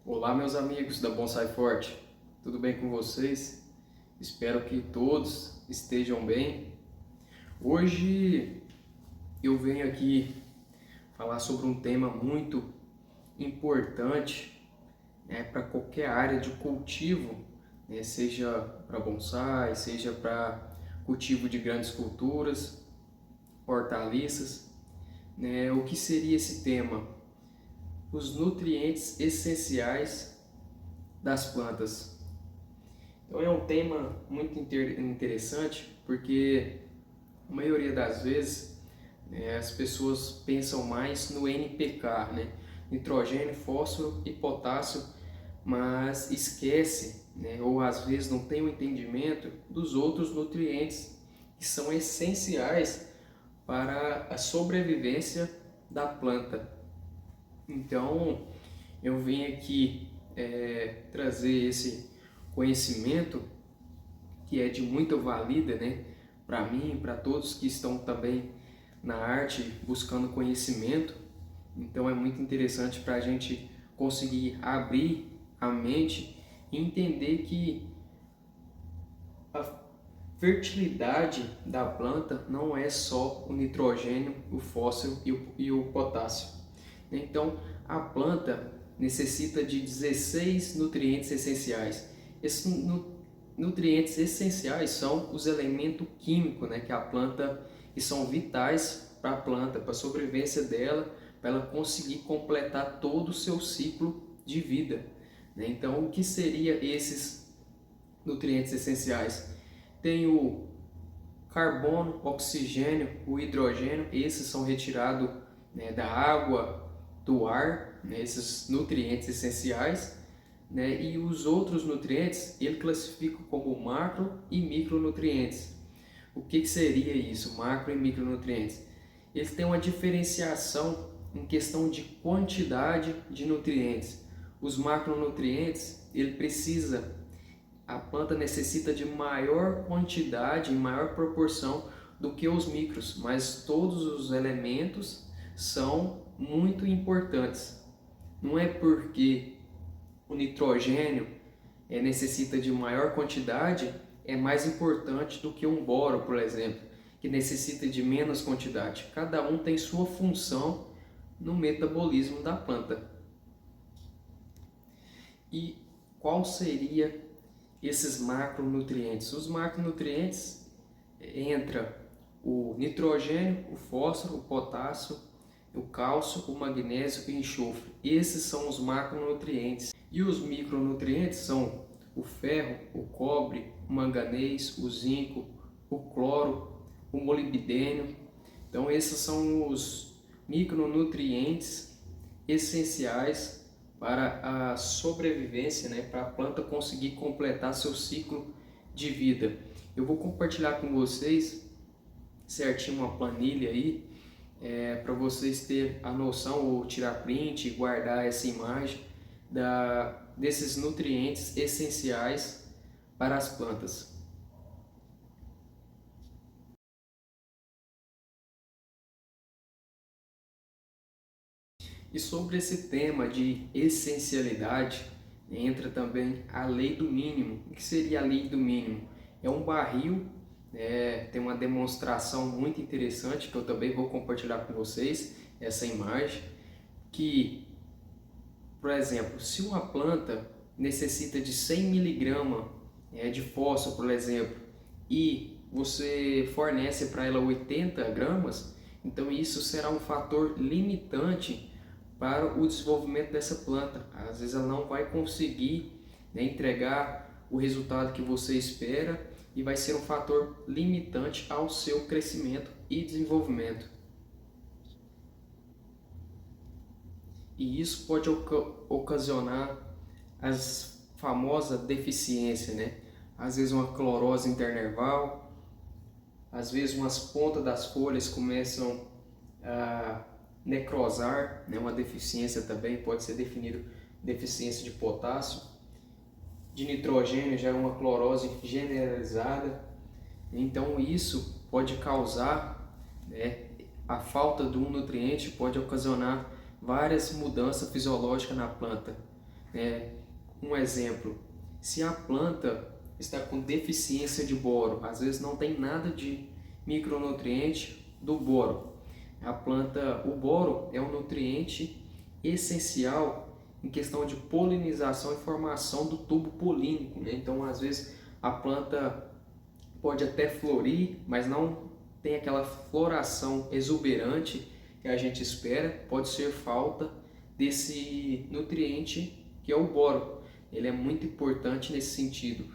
Olá, meus amigos da Bonsai Forte, tudo bem com vocês? Espero que todos estejam bem. Hoje eu venho aqui falar sobre um tema muito importante, para qualquer área de cultivo, seja para bonsai, seja para cultivo de grandes culturas, hortaliças. O que seria esse tema? Os nutrientes essenciais das plantas. Então é um tema muito interessante porque a maioria das vezes as pessoas pensam mais no NPK, nitrogênio, fósforo e potássio, mas esquece, ou às vezes não tem o entendimento dos outros nutrientes que são essenciais para a sobrevivência da planta. Então eu vim aqui trazer esse conhecimento que é de muita valida, para mim e para todos que estão também na arte buscando conhecimento. Então é muito interessante para a gente conseguir abrir a mente e entender que a fertilidade da planta não é só o nitrogênio, o fósforo e o potássio. Então a planta necessita de 16 nutrientes essenciais. Esses nutrientes essenciais são os elementos químicos, que a planta que são vitais para a planta, para a sobrevivência dela, para ela conseguir completar todo o seu ciclo de vida. Então, o que seriam esses nutrientes essenciais? Tem o carbono, oxigênio, o hidrogênio. Esses são retirados da água, do ar, esses nutrientes essenciais. E os outros nutrientes ele classifica como macro e micronutrientes. O que seria isso, macro e micronutrientes? Eles têm uma diferenciação em questão de quantidade de nutrientes. Os macronutrientes, a planta necessita de maior quantidade, em maior proporção do que os micros, mas todos os elementos são muito importantes. Não é porque o nitrogênio necessita de maior quantidade, é mais importante do que um boro, por exemplo, que necessita de menos quantidade. Cada um tem sua função no metabolismo da planta. E qual seria esses macronutrientes? Os macronutrientes entra o nitrogênio, o fósforo, o potássio, o cálcio, o magnésio e o enxofre. Esses são os macronutrientes. E os micronutrientes são o ferro, o cobre, o manganês, o zinco, o cloro, o molibdênio. Então esses são os micronutrientes essenciais para a sobrevivência, para a planta conseguir completar seu ciclo de vida. Eu vou compartilhar com vocês certinho uma planilha aí, para vocês terem a noção, ou tirar print e guardar essa imagem desses nutrientes essenciais para as plantas. E sobre esse tema de essencialidade, entra também a lei do mínimo. O que seria a lei do mínimo? É um barril, tem uma demonstração muito interessante que eu também vou compartilhar com vocês, essa imagem, que, por exemplo, se uma planta necessita de 100 miligramas de fósforo, por exemplo, e você fornece para ela 80 gramas, então isso será um fator limitante para o desenvolvimento dessa planta. Às vezes ela não vai conseguir entregar o resultado que você espera e vai ser um fator limitante ao seu crescimento e desenvolvimento. E isso pode ocasionar as famosas deficiências, Às vezes uma clorose internerval, às vezes umas pontas das folhas começam a necrosar, uma deficiência também pode ser definida deficiência de potássio, de nitrogênio já é uma clorose generalizada. Então isso pode causar, a falta de um nutriente pode ocasionar várias mudanças fisiológicas na planta. Um exemplo, se a planta está com deficiência de boro, às vezes não tem nada de micronutriente do boro. O boro é um nutriente essencial em questão de polinização e formação do tubo polínico, né? Então, às vezes a planta pode até florir, mas não tem aquela floração exuberante que a gente espera. Pode ser falta desse nutriente que é o boro. Ele é muito importante nesse sentido.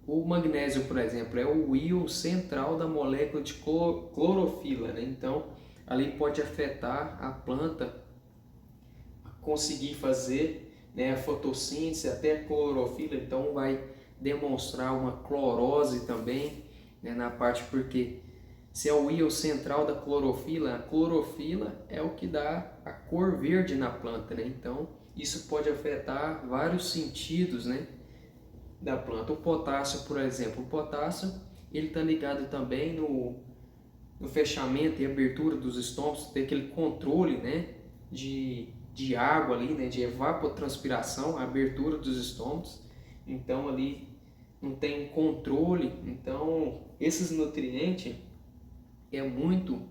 O magnésio, por exemplo, é o íon central da molécula de clorofila, né? Então, ali pode afetar a planta a conseguir fazer, né, a fotossíntese, até a clorofila. Então, vai demonstrar uma clorose também, né, na parte, porque se é o íon central da clorofila, a clorofila é o que dá a cor verde na planta, né? Então, isso pode afetar vários sentidos, né, da planta. O potássio, por exemplo, o potássio ele está ligado também no fechamento e abertura dos estômagos, tem aquele controle, né, de água ali, né, de evapotranspiração, a abertura dos estômagos. Então ali não tem controle. Então esses nutrientes é muito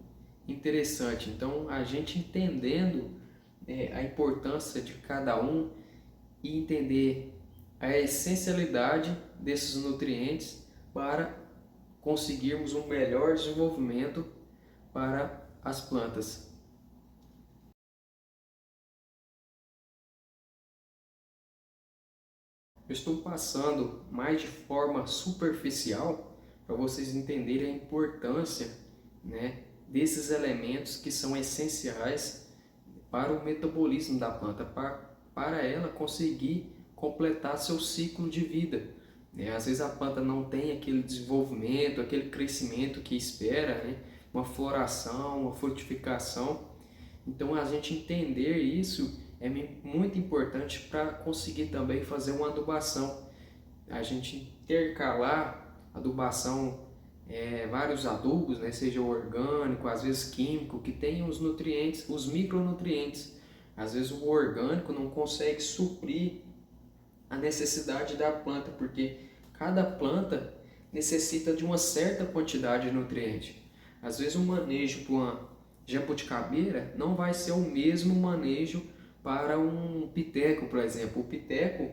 interessante. Então a gente entendendo a importância de cada um e entender a essencialidade desses nutrientes para conseguirmos um melhor desenvolvimento para as plantas. Eu estou passando mais de forma superficial para vocês entenderem a importância, né, desses elementos que são essenciais para o metabolismo da planta, para ela conseguir completar seu ciclo de vida. Às vezes a planta não tem aquele desenvolvimento, aquele crescimento que espera, né? Uma floração, uma frutificação. Então a gente entender isso é muito importante para conseguir também fazer uma adubação. A gente intercalar adubação, vários adubos, né? Seja orgânico, às vezes químico, que tenham os nutrientes, os micronutrientes. Às vezes o orgânico não consegue suprir a necessidade da planta, porque cada planta necessita de uma certa quantidade de nutriente. Às vezes o manejo para uma jabuticabeira não vai ser o mesmo manejo para um piteco, por exemplo. O piteco,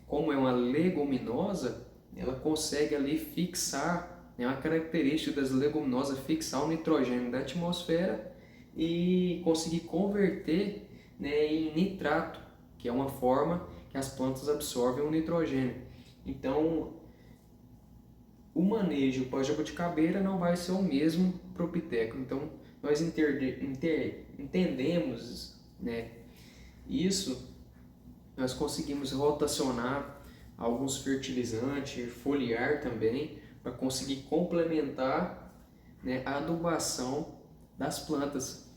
como é uma leguminosa, ela consegue ali fixar, é uma característica das leguminosas, fixar o nitrogênio da atmosfera e conseguir converter, né, em nitrato, que é uma forma que as plantas absorvem o nitrogênio. Então, o manejo para a jabuticabeira não vai ser o mesmo para o piteco. Então, nós entendemos, né, isso, nós conseguimos rotacionar alguns fertilizantes, foliar também, para conseguir complementar, né, a adubação das plantas.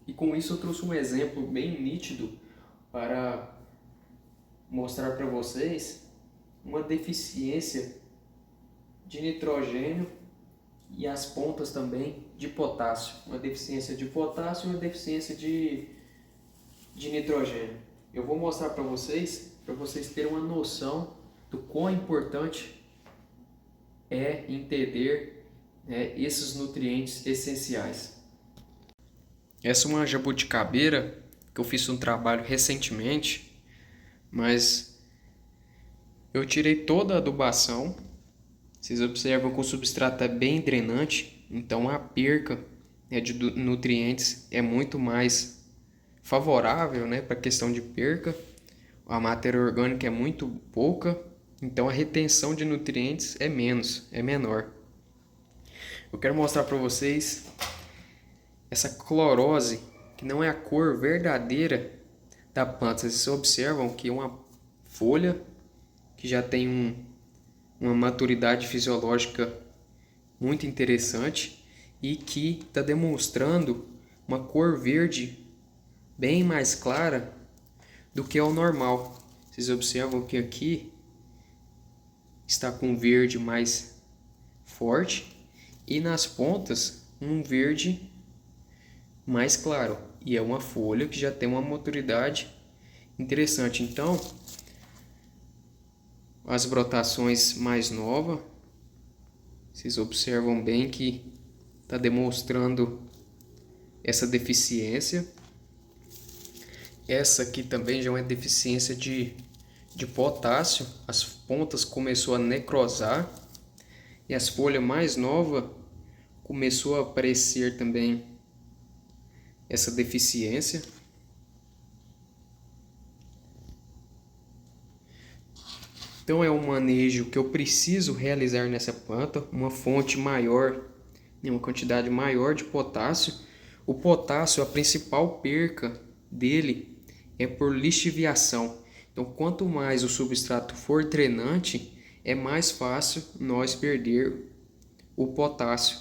E com isso eu trouxe um exemplo bem nítido para mostrar para vocês uma deficiência de nitrogênio e as pontas também de potássio. Uma deficiência de potássio e uma deficiência de nitrogênio. Eu vou mostrar para vocês terem uma noção do quão importante é entender, né, esses nutrientes essenciais. Essa é uma jabuticabeira que eu fiz um trabalho recentemente, mas eu tirei toda a adubação. Vocês observam que o substrato é bem drenante, então a perca, né, de nutrientes é muito mais favorável, né, para a questão de perca. A matéria orgânica é muito pouca, então a retenção de nutrientes é menor. Eu quero mostrar para vocês essa clorose, que não é a cor verdadeira da planta. Vocês observam que é uma folha que já tem uma maturidade fisiológica muito interessante e que está demonstrando uma cor verde bem mais clara do que é o normal. Vocês observam que aqui está com verde mais forte e nas pontas um verde mais claro. E é uma folha que já tem uma maturidade interessante. Então, as brotações mais novas, vocês observam bem que está demonstrando essa deficiência. Essa aqui também já é uma deficiência de potássio. As pontas começou a necrosar e as folhas mais novas começou a aparecer também essa deficiência. Então é um manejo que eu preciso realizar nessa planta, uma fonte maior, uma quantidade maior de potássio. O potássio, a principal perca dele é por lixiviação. Então quanto mais o substrato for drenante, é mais fácil nós perder o potássio,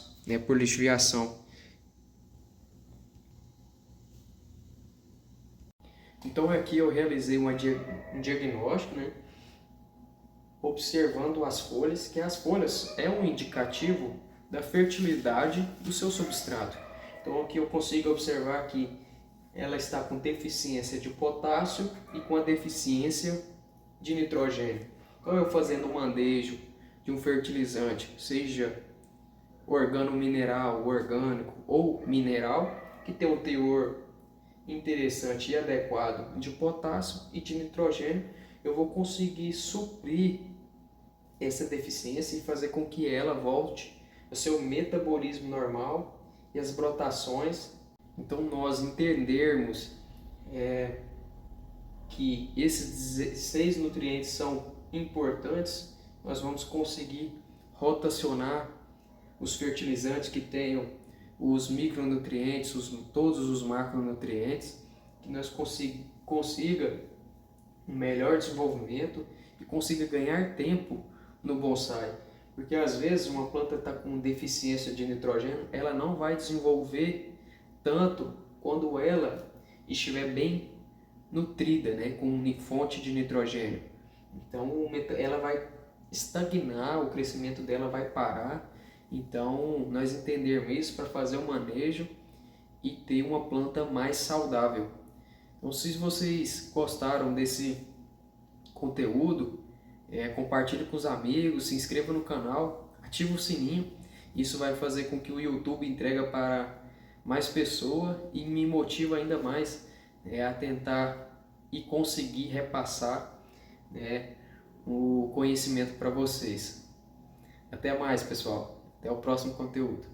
por lixiviação. Então aqui eu realizei um diagnóstico, observando as folhas, que as folhas é um indicativo da fertilidade do seu substrato. Então aqui eu consigo observar que ela está com deficiência de potássio e com a deficiência de nitrogênio. Então eu fazendo um manejo de um fertilizante, seja organomineral, orgânico ou mineral, que tem um teor interessante e adequado de potássio e de nitrogênio, eu vou conseguir suprir essa deficiência e fazer com que ela volte ao seu metabolismo normal e as brotações. Então nós entendermos que esses 16 nutrientes são importantes, nós vamos conseguir rotacionar os fertilizantes que tenham os micronutrientes, todos os macronutrientes, que nós consiga um melhor desenvolvimento e consiga ganhar tempo no bonsai. Porque às vezes uma planta está com deficiência de nitrogênio, ela não vai desenvolver tanto quando ela estiver bem nutrida, com fonte de nitrogênio. Então ela vai estagnar, o crescimento dela vai parar. Então nós entendermos isso para fazer o manejo e ter uma planta mais saudável. Então se vocês gostaram desse conteúdo, compartilhe com os amigos, se inscreva no canal, ative o sininho. Isso vai fazer com que o YouTube entregue para mais pessoas e me motiva ainda mais a tentar e conseguir repassar o conhecimento para vocês. Até mais, pessoal. Até o próximo conteúdo.